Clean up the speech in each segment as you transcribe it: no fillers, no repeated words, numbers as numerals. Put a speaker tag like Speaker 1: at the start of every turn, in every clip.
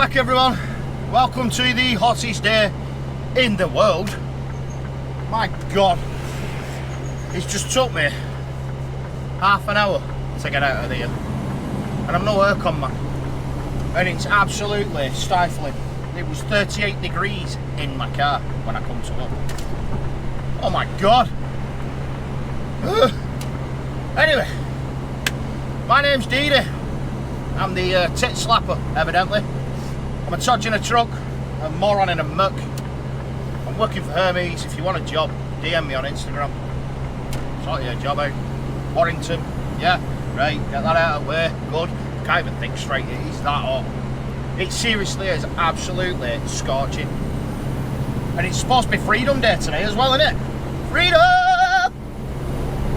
Speaker 1: back, everyone. Welcome to the hottest day in the world. My God, it's just took me half an hour to get out of here, and I'm no aircon man, and it's absolutely stifling. It was 38 degrees in my car when I come to work. Oh my God. Anyway, my name's Dee Dee. I'm the tit slapper, evidently. I'm a todge in a truck, a moron in a muck. I'm working for Hermes. If you want a job, DM me on Instagram. Sort your job out. Warrington, yeah, right, get that out of the way, good. Can't even think straight, it is that hot. It seriously is absolutely scorching. And it's supposed to be Freedom Day today as well, isn't it? Freedom!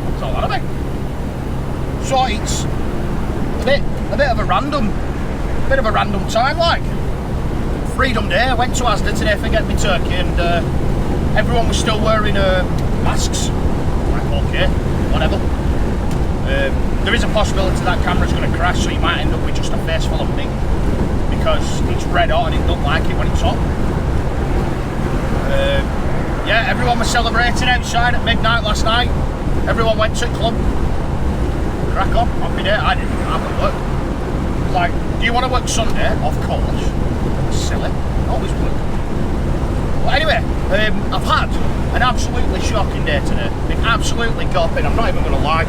Speaker 1: That's all that about. So it's a bit of a random time, like. Freedom Day, I went to Asda today to get my turkey, and everyone was still wearing masks. Like, okay, whatever. There is a possibility that camera's going to crash, so you might end up with just a face full of me, because it's red hot and it don't like it when it's hot. Yeah, everyone was celebrating outside at midnight last night. Everyone went to the club. Crack on, happy day. I didn't have to work. Like, do you want to work Sunday? Of course. Silly, always work. Well, anyway, I've had an absolutely shocking day today. Been absolutely gulping, I'm not even going to lie.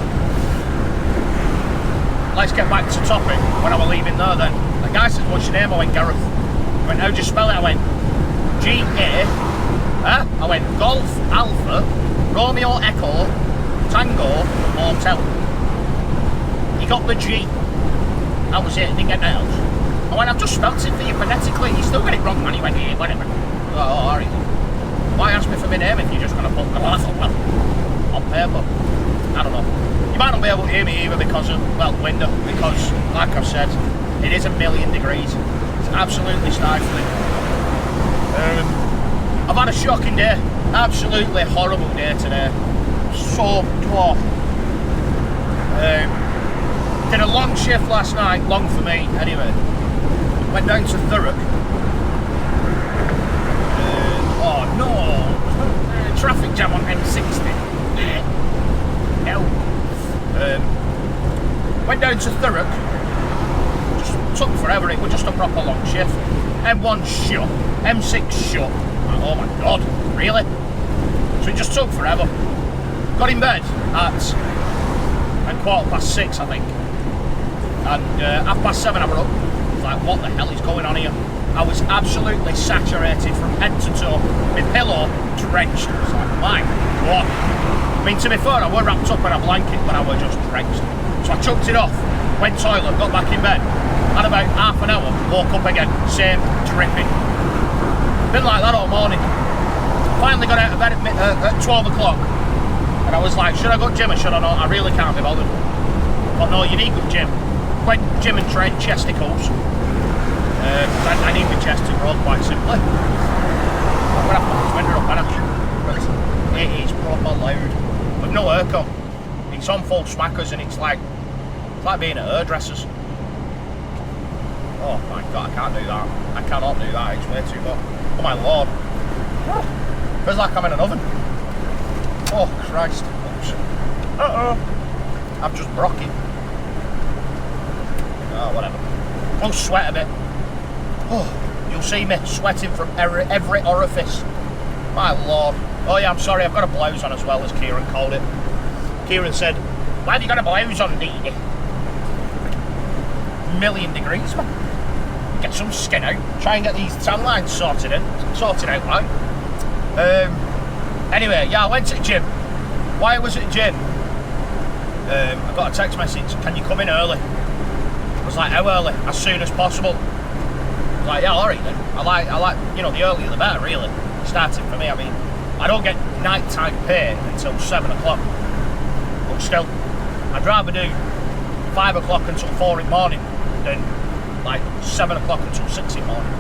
Speaker 1: Let's get back to topic. When I was leaving there then, the guy said, what's your name? I went, Gareth. He went, how'd you spell it? I went, G-A, I went, Golf, Alpha, Romeo, Echo, Tango, Hotel. He got the G. That was it, didn't get nails. I went, I've just spelt it for you phonetically. You still got it wrong, man. He went, yeah, whatever. Oh, alright. Why ask me for my name if you're just going to put, well, I thought, well, on paper. I don't know. You might not be able to hear me either because of, well, window. Because, like I've said, it is 1,000,000 degrees. It's absolutely stifling. I've had a shocking day. Absolutely horrible day today. So tough. Did a long shift last night. Long for me, anyway. Went down to Thurrock. Oh no! Traffic jam on M60. No. Went down to Thurrock. Just took forever. It was just a proper long shift. M1 shut. M6 shut. Oh my God! Really? So it just took forever. Got in bed at 6:15, I think. And 7:30 I was up. Like, what the hell is going on here? I was absolutely saturated from head to toe. My pillow drenched. I was like, my God. I mean, to be fair, I were wrapped up in a blanket, but I was just drenched. So I chucked it off, went toilet, got back in bed. Had about half an hour, woke up again, same dripping. Been like that all morning. Finally got out of bed at 12 o'clock. And I was like, should I go to gym or should I not? I really can't be bothered. But no, you need good gym. Went gym and trained chesticles. I need my chest to grow quite simply. I'm going to have to put this window up, and it is proper loud. With no aircon. It's on full smackers and it's like being at hairdressers. Oh my God, I can't do that. I cannot do that, it's way too hot. Oh my Lord. Feels like I'm in an oven. Oh Christ. Uh-oh. I've just broke it. Oh, whatever. I'll sweat a bit. Oh, you'll see me sweating from every orifice. My Lord. Oh yeah, I'm sorry, I've got a blouse on as well, as Kieran called it. Kieran said, why have you got a blouse on, Dee Dee? 1,000,000 degrees, man. Get some skin out. Try and get these tan lines sorted out, right? Anyway, yeah, I went to the gym. Why was it gym? I got a text message, can you come in early? I was like, how early? As soon as possible. I was like, yeah, alright then. I like, you know, the earlier the better, really. Starting for me, I mean, I don't get nighttime pay until 7 o'clock. But still, I'd rather do 5 o'clock until 4 in the morning than like 7 o'clock until 6 in the morning.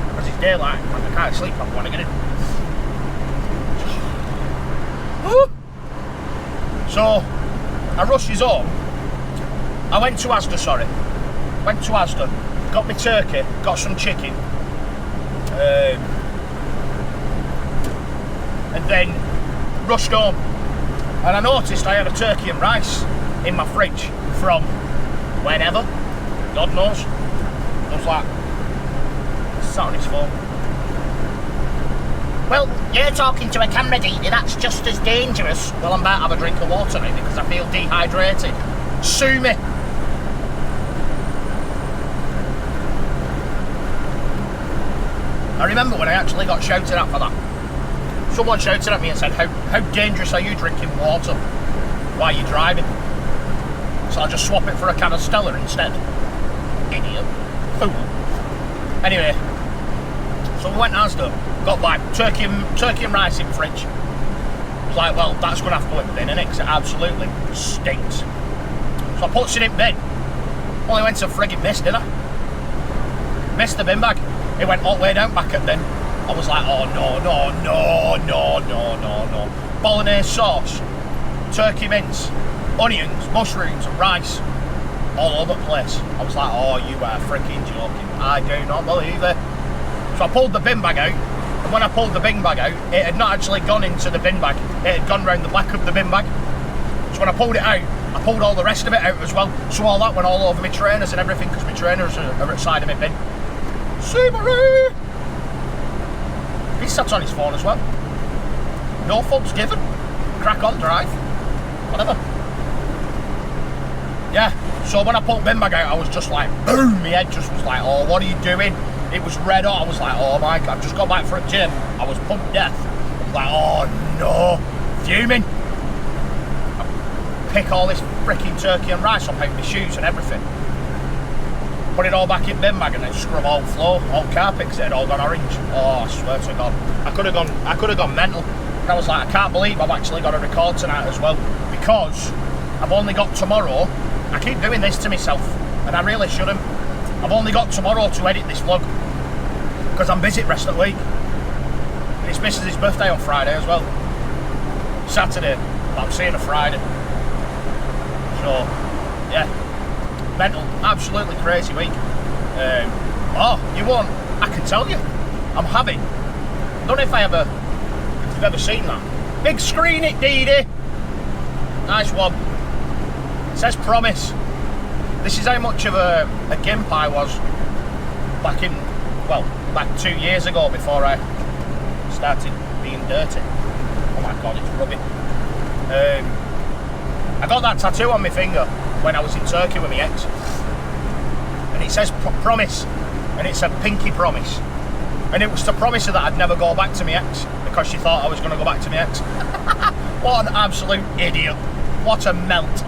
Speaker 1: Because it's daylight, like, I can't sleep, I want to get in. So, I rushes home. I went to Asda, got my turkey, got some chicken, and then rushed home. And I noticed I had a turkey and rice in my fridge from whenever, God knows. I was like, sat on his phone. Well, you're talking to a camera, Dee, that's just as dangerous. Well, I'm about to have a drink of water now because I feel dehydrated. Sue me. I remember when I actually got shouted at for that. Someone shouted at me and said, how dangerous are you drinking water while you're driving? So I'll just swap it for a can of Stella instead. Idiot. Fool. Anyway, so we went to Asda, got like turkey and rice in fridge. I was like, well, that's going to have to go in the bin, innit? Because it absolutely stinks. So I puts it in bin. Only went to frigging miss, didn't I? Missed the bin bag. It went all the way down back at bin. I was like, oh no. Bolognese sauce, turkey mince, onions, mushrooms and rice all over the place. I was like, oh, you are freaking joking. I do not believe it. So I pulled the bin bag out, and when I pulled the bin bag out, it had not actually gone into the bin bag. It had gone round the back of the bin bag. So when I pulled it out, I pulled all the rest of it out as well. So all that went all over my trainers and everything, because my trainers are outside of my bin. Subaru! He sat on his phone as well. No fucks given. Crack on, drive. Whatever. Yeah, so when I pulled bin bag out, I was just like, boom, my head just was like, oh, what are you doing? It was red hot. I was like, oh my God, I've just got back from a gym. I was pumped death. I was like, oh no, fuming. I pick all this freaking turkey and rice up out my shoes and everything. Put it all back in bin bag and then scrub all floor, all carpet, because it had all gone orange. Oh, I swear to God, I could have gone mental. And I was like, I can't believe I've actually got to record tonight as well, because I've only got tomorrow. I keep doing this to myself, and I really shouldn't. I've only got tomorrow to edit this vlog, because I'm busy the rest of the week. And it's Mrs.'s birthday on Friday as well. Saturday, but I'm seeing her Friday. So, yeah. Mental, absolutely crazy week. Oh, you won't, I can tell you, I'm having, I don't know if you've ever seen that. Big screen it, Dee Dee. Nice one. It says promise. This is how much of a gimp I was back 2 years ago before I started being dirty. Oh my God, it's rubbing. I got that tattoo on my finger when I was in Turkey with my ex, and it says promise, and it's a pinky promise, and it was to promise her that I'd never go back to my ex, because she thought I was going to go back to my ex. What an absolute idiot. What a melt.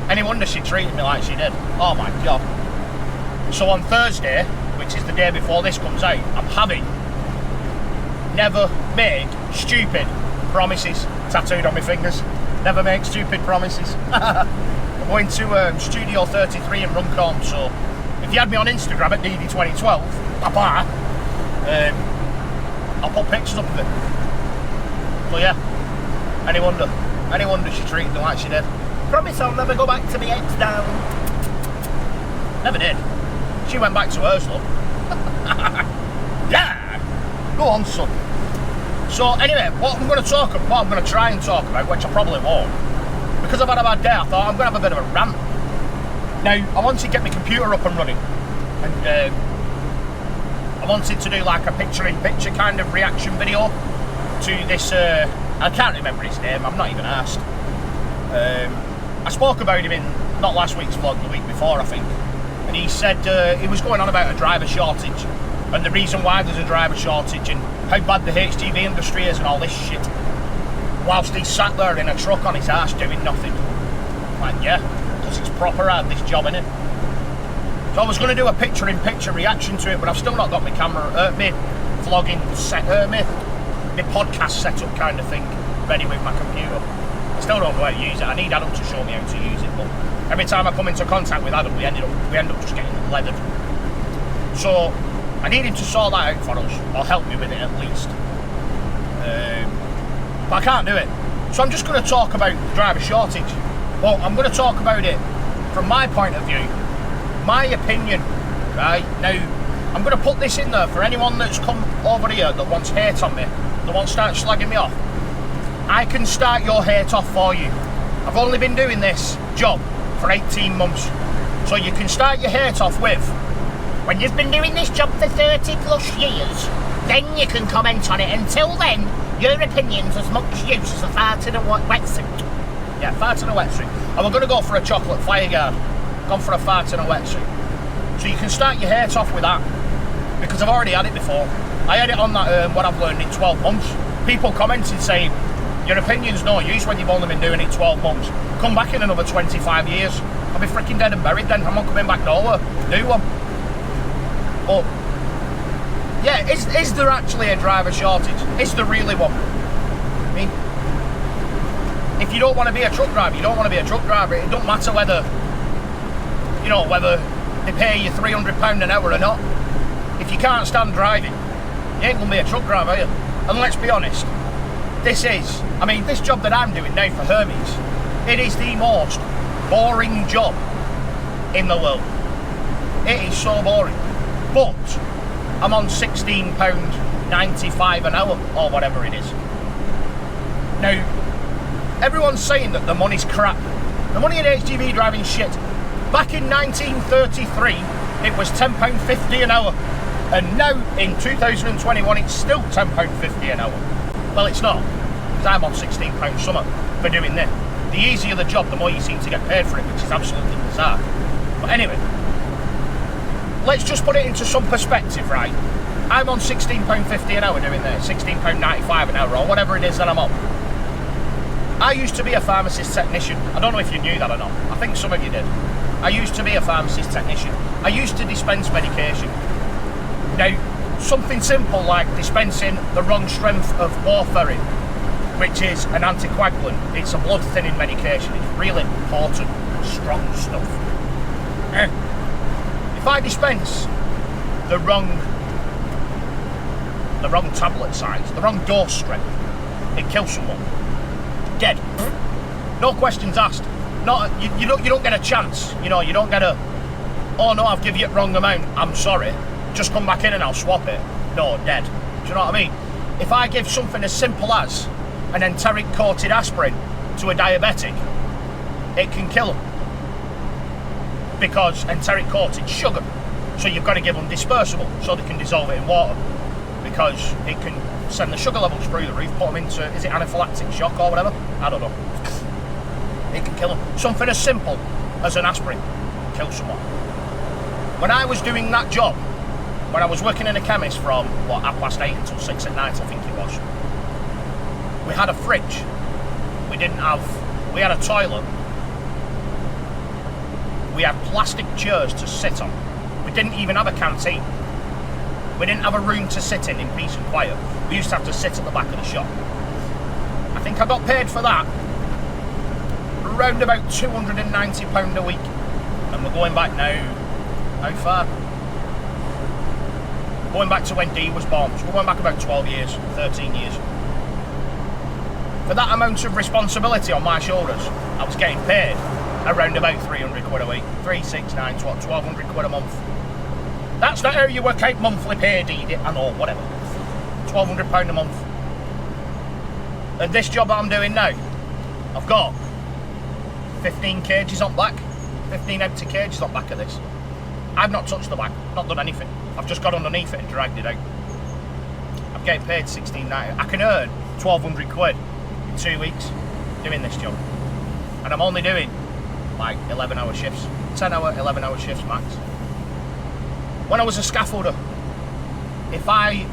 Speaker 1: Any wonder she treated me like she did. Oh my God. So on Thursday, which is the day before this comes out, I'm having never make stupid promises tattooed on my fingers. Never make stupid promises. I'm going to Studio 33 in Runcorn, so if you had me on Instagram at DD2012, papa, I'll put pictures up of it. So yeah, any wonder she treated me like she did. Promise I'll never go back to my ex now. Never did. She went back to hers, look. Yeah! Go on, son. So anyway, what I'm going to try and talk about, which I probably won't, because I've had a bad day, I thought I'm going to have a bit of a rant. Now, I wanted to get my computer up and running, and I wanted to do like a picture-in-picture kind of reaction video to this, I can't remember his name, I'm not even asked. I spoke about him in, not last week's vlog, the week before I think, and he said he was going on about a driver shortage, and the reason why there's a driver shortage, and how bad the HGV industry is and all this shit, whilst he's sat there in a truck on his ass doing nothing. Like, yeah, because it's proper hard, this job, innit? So I was going to do a picture-in-picture reaction to it, but I've still not got my camera, my vlogging set, my podcast setup kind of thing ready with my computer. I still don't know how to use it. I need Adam to show me how to use it, but every time I come into contact with Adam, we end up just getting leathered. So I need him to sort that out for us, or help me with it at least. But I can't do it. So I'm just going to talk about the driver shortage. Well, I'm going to talk about it from my point of view, my opinion right? Now, I'm going to put this in there for anyone that's come over here that wants hate on me, that wants to start slagging me off. I can start your hate off for you. I've only been doing this job for 18 months. So you can start your hate off with, when you've been doing this job for 30 plus years, then you can comment on it. Until then, your opinion's as much use as a fart in a wetsuit. Yeah, fart in a wetsuit. And we're going to go for a chocolate fireguard. Gone for a fart in a wetsuit. So you can start your hate off with that. Because I've already had it before. I had it on that what I've learned in 12 months. People commenting saying, your opinion's no use when you've only been doing it 12 months. Come back in another 25 years. I'll be freaking dead and buried then. I'm not coming back nowhere. New one. But, yeah, is there actually a driver shortage? Is there really one? I mean, if you don't want to be a truck driver, you don't want to be a truck driver. It don't matter whether, you know, whether they pay you £300 an hour or not. If you can't stand driving, you ain't going to be a truck driver, are you? And let's be honest, this job that I'm doing now for Hermes, it is the most boring job in the world. It is so boring. But I'm on £16.95 an hour, or whatever it is. Now, everyone's saying that the money's crap. The money in HGV driving is shit. Back in 1933, it was £10.50 an hour. And now, in 2021, it's still £10.50 an hour. Well, it's not, because I'm on £16 something for doing this. The easier the job, the more you seem to get paid for it, which is absolutely bizarre. But anyway, let's just put it into some perspective, right? I'm on £16.50 an hour doing this, £16.95 an hour, or whatever it is that I'm on. I used to be a pharmacist technician. I don't know if you knew that or not. I think some of you did. I used to be a pharmacist technician. I used to dispense medication. Now, something simple like dispensing the wrong strength of warfarin, which is an anticoagulant. It's a blood thinning medication. It's really potent, strong stuff. If I dispense the wrong tablet size, the wrong dose strength, it kills someone. Dead. No questions asked. You don't get a chance. You know, you don't get a, oh no, I've given you the wrong amount, I'm sorry, just come back in and I'll swap it. No, dead. Do you know what I mean? If I give something as simple as an enteric coated aspirin to a diabetic, it can kill them. Because enteric coated sugar. So you've got to give them dispersible so they can dissolve it in water. Because it can send the sugar levels through the roof, put them into, is it anaphylactic shock or whatever? I don't know. It can kill them. Something as simple as an aspirin kill someone. When I was doing that job, when I was working in a chemist from, 8:30 until 6 at night, I think it was, we had a fridge. We had a toilet. We had plastic chairs to sit on. We didn't even have a canteen. We didn't have a room to sit in peace and quiet. We used to have to sit at the back of the shop. I think I got paid for that around about £290 a week. And we're going back now, how far? Going back to when Dee was born. So we're going back about 12 years, 13 years. For that amount of responsibility on my shoulders, I was getting paid around about 300 quid a week. 3, 6, 9, 12, 1,200 quid a month. That's not how you work out monthly pay, Dee. I know, whatever. £1,200 a month. And this job that I'm doing now, I've got 15 cages on back, 15 empty cages on back of this. I've not touched the back, not done anything. I've just got underneath it and dragged it out. I'm getting paid £16.90. I can earn 1,200 quid in 2 weeks doing this job. And I'm only doing like 11-hour shifts, 10-hour, 11-hour shifts max. When I was a scaffolder, if I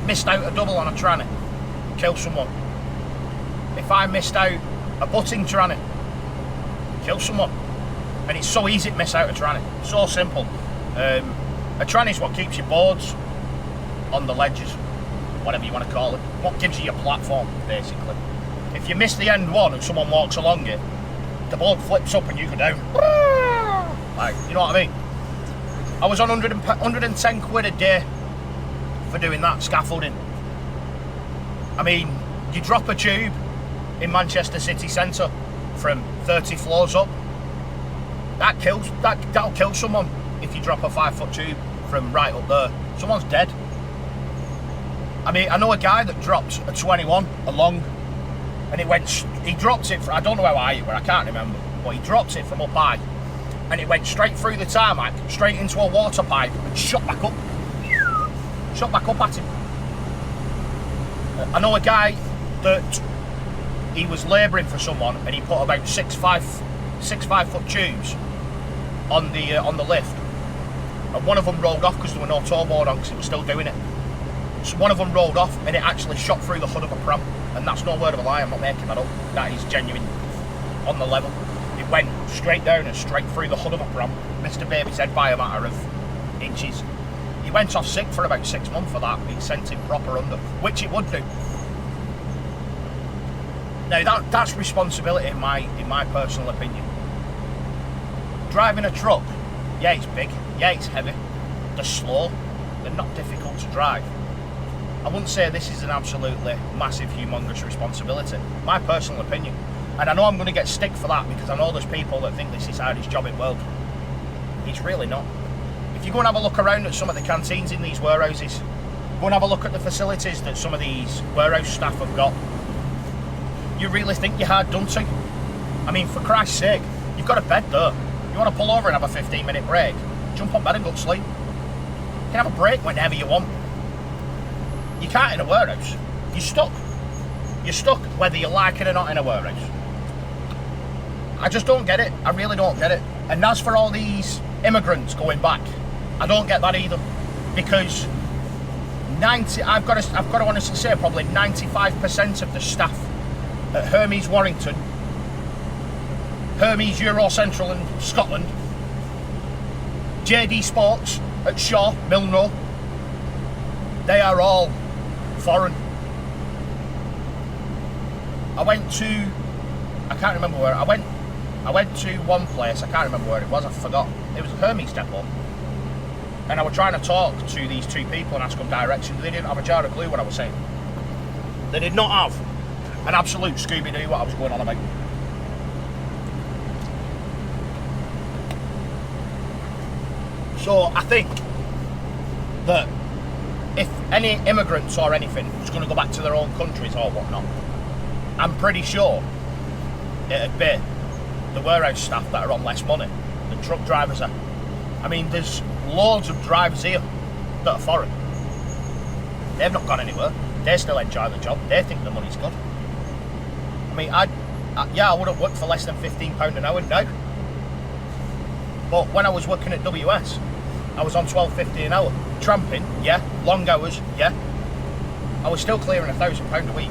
Speaker 1: missed out a double on a tranny, kill someone. If I missed out a butting tranny, kill someone. And it's so easy to miss out a tranny, so simple. A tranny is what keeps your boards on the ledges, whatever you want to call it, what gives you your platform, basically. If you miss the end one and someone walks along it, the board flips up and you go down. Like, you know what I mean? I was on 110 quid a day for doing that scaffolding. I mean, you drop a tube in Manchester city centre from 30 floors up, that'll kill someone. If if you drop a 5-foot tube from right up there, someone's dead. I mean, I know a guy that dropped a 21 along, and he dropped it, I don't know how high it were, I can't remember, but he dropped it from up high, and it went straight through the tarmac, straight into a water pipe, and shot back up at him. I know a guy that he was labouring for someone, and he put about six 5-foot tubes on the lift, and one of them rolled off because there were no toe board on, because it was still doing it. So one of them rolled off, and it actually shot through the hood of a pram, and that's no word of a lie, I'm not making that up, that is genuine, on the level. It went straight down and straight through the hood of a pram, missed a baby's head by a matter of inches. He went off sick for about 6 months for that, being sent in proper under, which it would do. Now that's responsibility in my personal opinion. Driving a truck, yeah, it's big, yeah, it's heavy, they're slow, they're not difficult to drive. I wouldn't say this is an absolutely massive, humongous responsibility, my personal opinion. And I know I'm going to get stick for that, because I know there's people that think this is the hardest job in the world. It's really not. If you go and have a look around at some of the canteens in these warehouses, go and have a look at the facilities that some of these warehouse staff have got, you really think you're hard done to? I mean, for Christ's sake, you've got a bed there. You want to pull over and have a 15-minute break, jump on bed and go to sleep. You can have a break whenever you want. You can't in a warehouse. You're stuck. You're stuck whether you like it or not in a warehouse. I just don't get it. I really don't get it. And as for all these immigrants going back, I don't get that either. Because I've got to honestly say probably 95% of the staff at Hermes Warrington, Hermes Euro Central in Scotland, JD Sports at Shaw, Milnrow, they are all foreign. I can't remember where, I went to one place, I can't remember where it was, I forgot. It was a Hermes depot. And I was trying to talk to these two people and ask them directions. They didn't have a jar of clue what I was saying. They did not have an absolute Scooby-Doo what I was going on about. So I think that if any immigrants or anything was going to go back to their own countries or whatnot, I'm pretty sure it'd be the warehouse staff that are on less money than truck drivers are. I mean, there's loads of drivers here that are foreign. They've not gone anywhere. They still enjoy the job. They think the money's good. I mean, I wouldn't work for less than £15 an hour now. But when I was working at WS, I was on £12.50 an hour. Tramping, yeah. Long hours, yeah. I was still clearing £1,000 a week.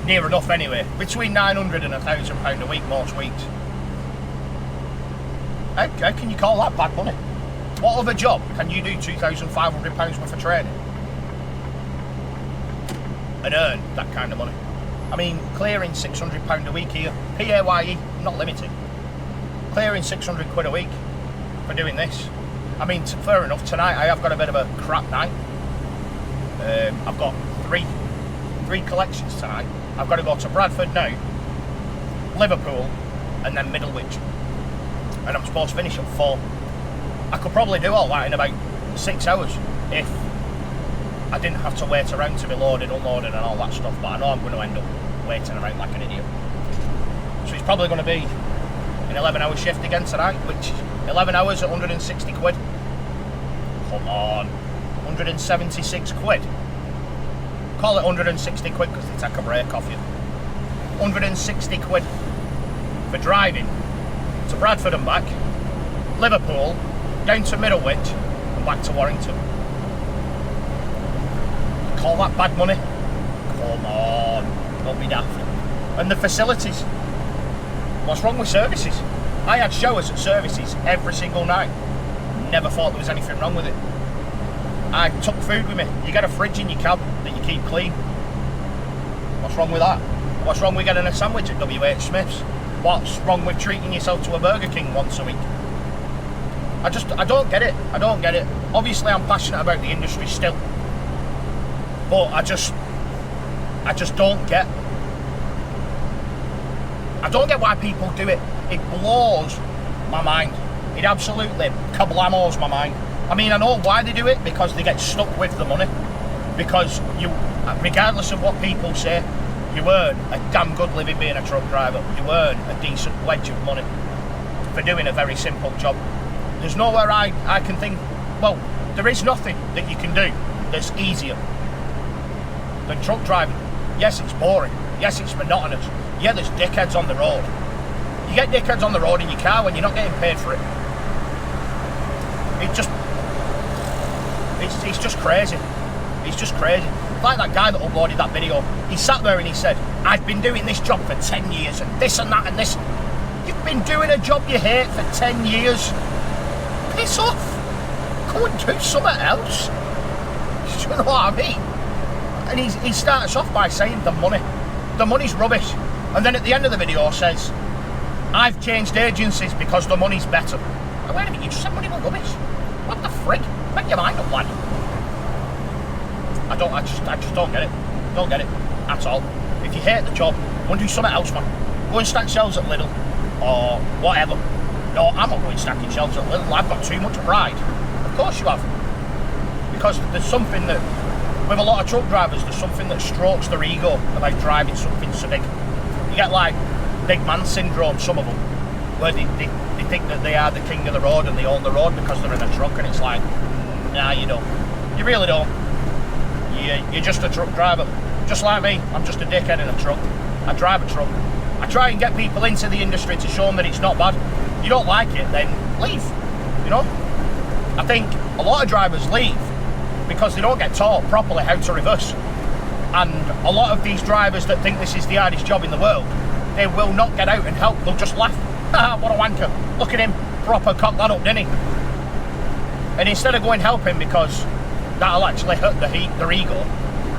Speaker 1: Near enough anyway. Between £900 and £1,000 a week most weeks. How can you call that bad money? What other job can you do £2,500 worth of training and earn that kind of money? I mean, clearing £600 a week here, PAYE, not limited. Clearing 600 quid a week for doing this. I mean, fair enough, tonight I have got a bit of a crap night. I've got three collections tonight. I've got to go to Bradford now, Liverpool, and then Middlewich. And I'm supposed to finish at 4. I could probably do all that in about 6 hours if I didn't have to wait around to be loaded, unloaded and all that stuff, but I know I'm going to end up waiting around like an idiot. So it's probably going to be an 11-hour shift again tonight, which 11 hours at 160 quid. Come on, 176 quid. Call it 160 quid because they take a break off you. 160 quid for driving to Bradford and back, Liverpool, down to Middlewich and back to Warrington. Call that bad money? Come on, don't be daft. And the facilities. What's wrong with services? I had showers at services every single night. Never thought there was anything wrong with it. I took food with me. You get a fridge in your cab that you keep clean. What's wrong with that? What's wrong with getting a sandwich at WH Smith's? What's wrong with treating yourself to a Burger King once a week? I don't get it. I don't get it. Obviously I'm passionate about the industry still. But I just don't get. I don't get why people do it. It blows my mind. It absolutely kablamos my mind. I mean, I know why they do it, because they get stuck with the money. Because you, regardless of what people say, you earn a damn good living being a truck driver. You earn a decent wedge of money for doing a very simple job. There's nowhere I can think, well, there is nothing that you can do that's easier than truck driving. Yes, it's boring. Yes, it's monotonous. Yeah, there's dickheads on the road. You get dickheads on the road in your car when you're not getting paid for it. It's just crazy. It's just crazy. Like that guy that uploaded that video, he sat there and he said, I've been doing this job for 10 years and this and that and this. You've been doing a job you hate for 10 years. Piss off. Go and do something else. Do you know what I mean? And he starts off by saying the money's rubbish. And then at the end of the video says, I've changed agencies because the money's better. Now, wait a minute, you just said money was rubbish. What the frick? Make your mind up, lad. I just don't get it. Don't get it at all. If you hate the job, go and do something else, man. Go and stack shelves at Lidl or whatever. No, I'm not going stacking shelves at Lidl. I've got too much pride. Of course you have. Because there's something that, with a lot of truck drivers, there's something that strokes their ego about driving something so big. You get like big man syndrome, some of them, where they think that they are the king of the road and they own the road because they're in a truck, and it's like, nah, you don't. You really don't. You're just a truck driver. Just like me, I'm just a dickhead in a truck. I drive a truck. I try and get people into the industry to show them that it's not bad. You don't like it, then leave. You know? I think a lot of drivers leave because they don't get taught properly how to reverse. And a lot of these drivers that think this is the hardest job in the world, they will not get out and help. They'll just laugh. Ah, what a wanker. Look at him. Proper cock that up, didn't he? And instead of going help him because that'll actually hurt their ego,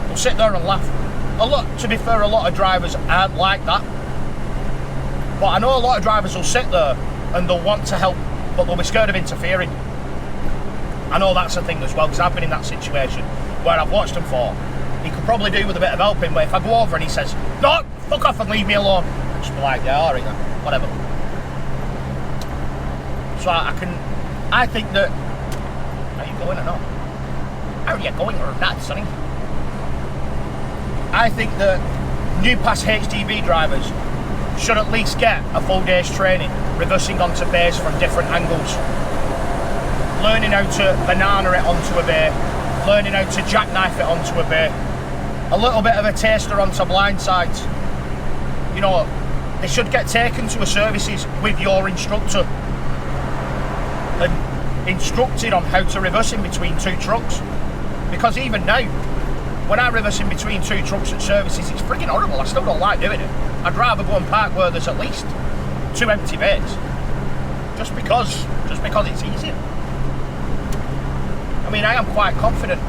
Speaker 1: they'll sit there and laugh. To be fair, a lot of drivers aren't like that. But I know a lot of drivers will sit there and they'll want to help, but they'll be scared of interfering. I know that's a thing as well, because I've been in that situation where I've watched him for. He could probably do with a bit of helping, but if I go over and he says, no, fuck off and leave me alone, I'll just be like, yeah, alright then, whatever. So I think that, are you going or not? Are you going or not, sonny? I think that new pass HGV drivers should at least get a full day's training, reversing onto bays from different angles. Learning how to banana it onto a bay, learning how to jackknife it onto a bay, a little bit of a taster onto blind sides. You know, they should get taken to a services with your instructor and instructed on how to reverse in between two trucks. Because even now, when I reverse in between two trucks at services, it's freaking horrible. I still don't like doing it. I'd rather go and park where there's at least two empty bays. Just because it's easier. I mean, I am quite confident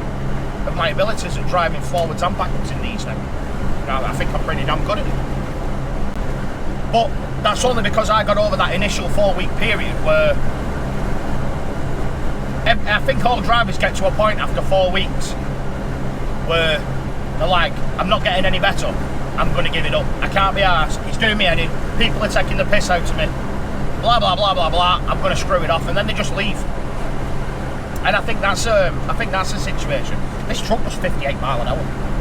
Speaker 1: of my abilities at driving forwards and backwards in these now. I think I'm pretty damn good at it. But that's only because I got over that initial 4-week period where I think all drivers get to a point after 4 weeks where they're like, I'm not getting any better, I'm going to give it up. I can't be arsed, it's doing me head in, people are taking the piss out of me, blah blah blah blah blah, I'm going to screw it off, and then they just leave. And I think that's the situation. This truck was 58 mile an hour.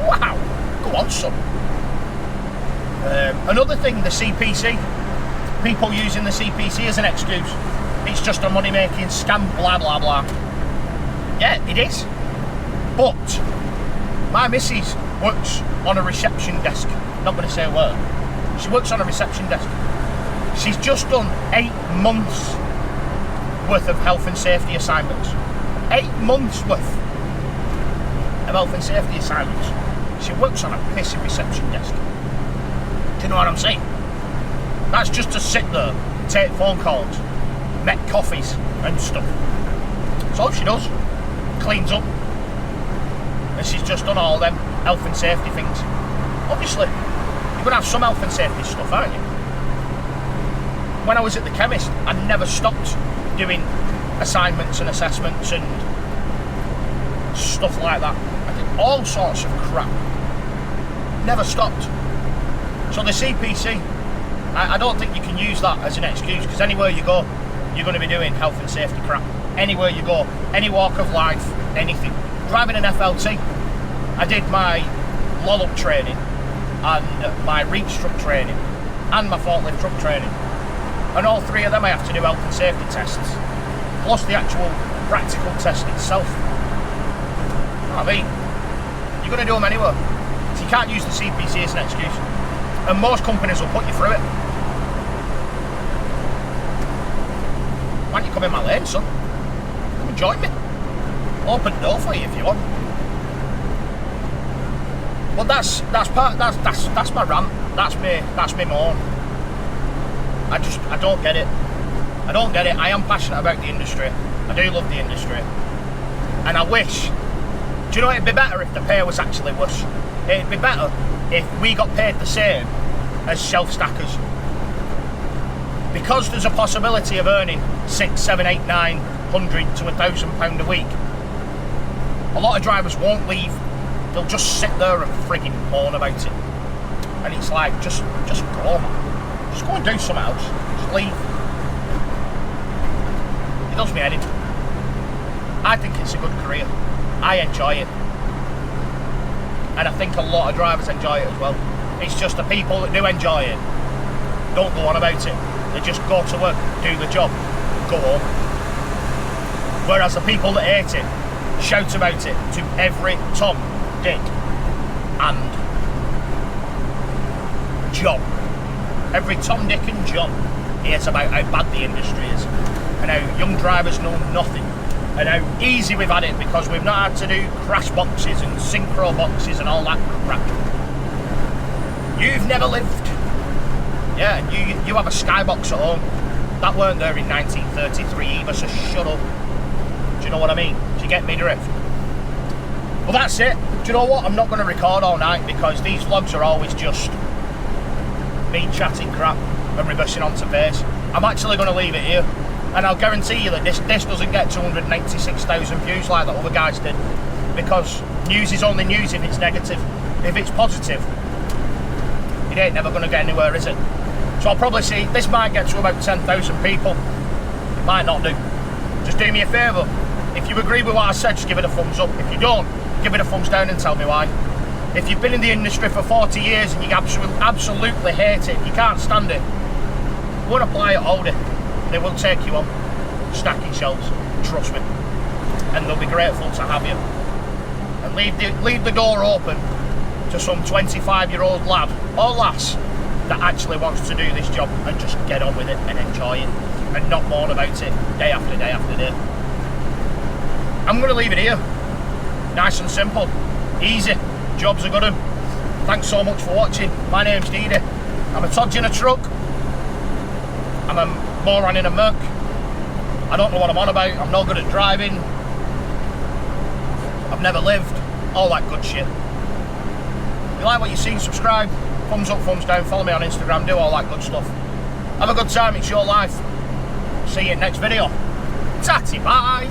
Speaker 1: Wow, go on son. Another thing, the CPC, people using the CPC as an excuse. It's just a money-making scam, blah blah blah. Yeah, it is. But my missus works on a reception desk. Not going to say a word. She works on a reception desk. She's just done 8 months worth of health and safety assignments. 8 months worth of health and safety assignments. She works on a pissing reception desk. Do you know what I'm saying? That's just to sit there, take phone calls, make coffees and stuff. That's all she does. Cleans up. And she's just done all them health and safety things. Obviously, you're going to have some health and safety stuff, aren't you? When I was at the chemist, I never stopped doing assignments and assessments and stuff like that. I did all sorts of crap. Never stopped. So the CPC, I don't think you can use that as an excuse, because anywhere you go, you're going to be doing health and safety crap. Anywhere you go, any walk of life, anything. Driving an FLT, I did my lollop training and my reach truck training and my forklift truck training. And all three of them I have to do health and safety tests, plus the actual practical test itself. I mean, you're going to do them anywhere. So you can't use the CPC as an excuse. And most companies will put you through it. Why don't you come in my lane, son? Come and join me. Open the door for you if you want. But that's my rant. That's me moan. I don't get it. I don't get it. I am passionate about the industry. I do love the industry. And I wish, do you know, it'd be better if the pay was actually worse. It'd be better if we got paid the same as shelf stackers. Because there's a possibility of earning 6, 7, 8, 900 to £1,000 a week. A lot of drivers won't leave. They'll just sit there and frigging moan about it. And it's like, just go, man. Just go and do something else. Just leave. It does me head in. I think it's a good career. I enjoy it. And I think a lot of drivers enjoy it as well. It's just the people that do enjoy it don't go on about it. They just go to work, do the job, go home. Whereas the people that hate it shout about it to every Tom, Dick and John. Every Tom, Dick and John hears about how bad the industry is and how young drivers know nothing and how easy we've had it because we've not had to do crash boxes and synchro boxes and all that crap. You've never lived. Yeah, and you have a skybox at home. That weren't there in 1933 either, so shut up. Do you know what I mean? Do you get me drift? Well, that's it. Do you know what? I'm not going to record all night because these vlogs are always just me chatting crap and reversing onto base. I'm actually going to leave it here. And I'll guarantee you that this doesn't get 296,000 views like the other guys did. Because news is only news if it's negative. If it's positive, it ain't never going to get anywhere, is it? So I'll probably see, this might get to about 10,000 people. It might not do. Just do me a favour. If you agree with what I said, just give it a thumbs up. If you don't, give it a thumbs down and tell me why. If you've been in the industry for 40 years and you absolutely hate it, you can't stand it, go and apply at Aldi. They will take you on stacking shelves, trust me. And they'll be grateful to have you. And leave the door open to some 25-year-old lad or lass that actually wants to do this job and just get on with it and enjoy it and not moan about it day after day after day. I'm going to leave it here. Nice and simple. Easy. Job's a good one. Thanks so much for watching. My name's Dede. I'm a Todge in a truck. I'm a moron in a muck. I don't know what I'm on about. I'm not good at driving. I've never lived. All that good shit. If you like what you see, subscribe. Thumbs up, thumbs down. Follow me on Instagram. Do all that good stuff. Have a good time. It's your life. See you in the next video. Tatty bye.